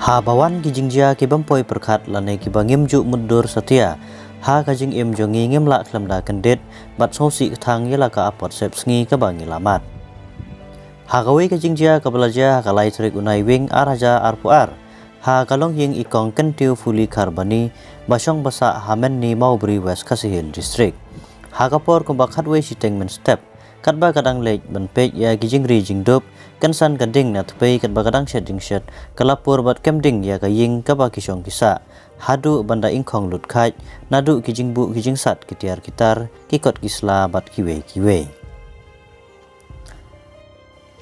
Ha bawan kijingjia kibampoi perkat lane kibangim juk mundur setia. Ha kajing im jongi ngim lak klamda kendet bat sosi thang yela ka apot sep sngi ka bangi lamat. Ha gawe kajingjia kabalaja kalai trik unai wing araja arpuar. Ha kalong ying ikong kentiu fuli karbani basong basa hamen ni Maubri West Kasihil District. Ha kapor kumbak hadwe sitengmen step. Katba kadang lej benpek ya kijingri jingdup kansan gading na tepei katba kadang shet jingshet kalapur bat kemding ya kaying kaba kisong kisa hadu banda ingkong lut khat nadu kijingbu kijingsat kitiar kitar kikot kisla bat kiwe kiwe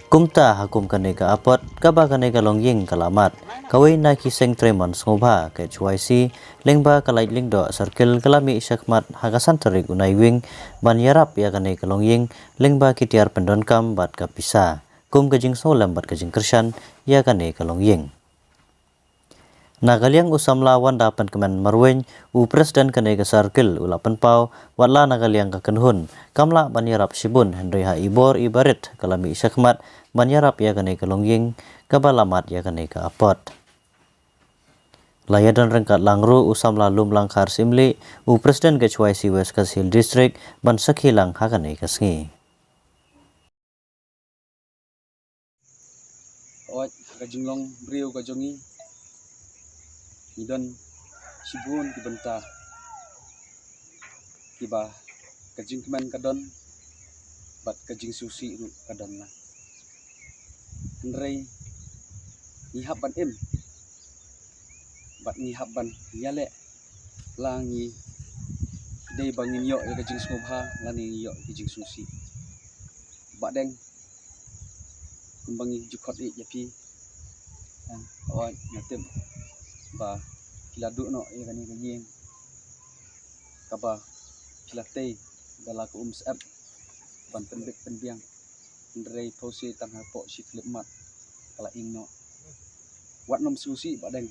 kumta hakum kanega apot kaba kanega longying kalamat kawai na kiseng tremon sngobha ke chuaisi lengba kalait lingdo circle kalami sakmat hagasan terik unai wing ban yarap ya kanega longying lengba kitiar pendonkam bat kapisa kum kajing solam bat kajing kersan ya kanega longying Nagaliang usamla wanda pen kemen marwen u presiden kanega circle ulapan pau watla nagaliang kakenhun kamla banyarap sibun Henry ha ibor ibarit kalami sakmat banyarap ya kanega longying kabalamat ya kanega apot layadan rengkat langru usamla lum langkar simli u presiden ke Chuaisi West Kasihil District ban sakhilang ha kanega sngi Oi kajinglong brio kajongi idan sibun kibenta kiba kajing kemen kadon bat kajing susi ru kadon lah Andrei ngihap ban im bat ngihap ban yale langi dei bangin yo ya kajing smobha lani yo kajing susi badeng kumbangi jukot i yapi oi natem ba kiladu no ya kani kajing kaba kilate bala ku sat ban tembek penbiang Andrei pose tang hapo si flip mat kala ingno wat nom susi badeng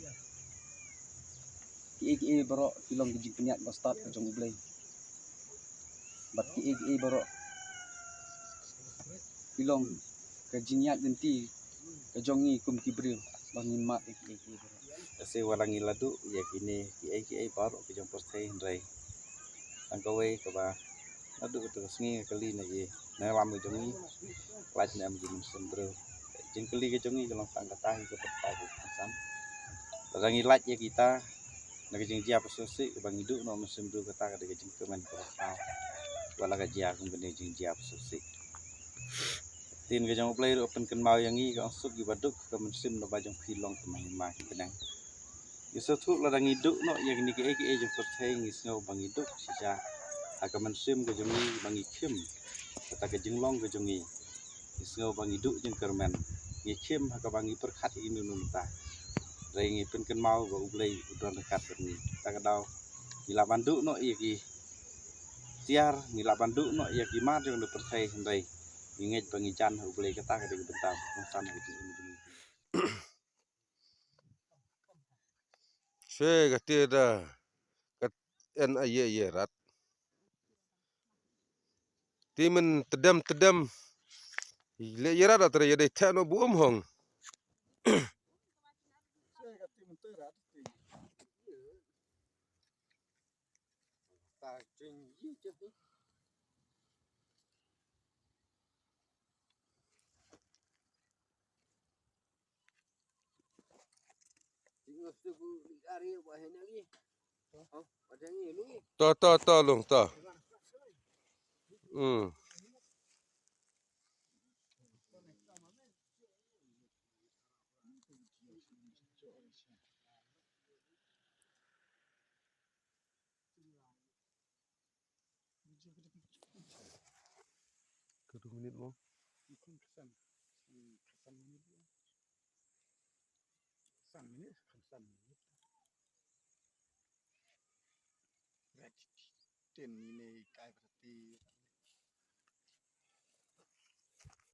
ki baro kilong kajing penyat ba start ka jong ublay bat ki baro kilong kajing nyat genti ka jongi kum kibril bangin mat ki baro Kasi walang iladu ya kini ki baru ke jong postai Andrei angkawe kaba adu to sngi kali na ye na lam ke jongi laj na am jing sembro jing kali ke jongi kalau sang kata ke petai san rangi laj ya kita na ke jing dia pesosi ke bang hidup no musim do kata ke jing kemen ke pau wala ke dia kum ke jing dia pesosi tin ke jong play open kan mau yang i ka suk gi baduk ke musim no bajong philong ke main ma benang Isatu ladang hidup no yang ni ke jong postai ngisno bang hidup sisa aga musim ke jongi bang ikim kata ke jinglong ke jongi isno bang hidup jeng kermen ngikim aga bang perkhat ini nunta rai ngipin ken mau ba ublay udon dekat berni ta kadau nila banduk no iki tiar nila banduk no ya gimar jong de persai hendai inget bang ijan ublay kata ke bentar sana ke jongi She gatira kat en aye rat timen tedam le yera rat re yede tano buum hong to lung to Satu menit mo. Tin ini kai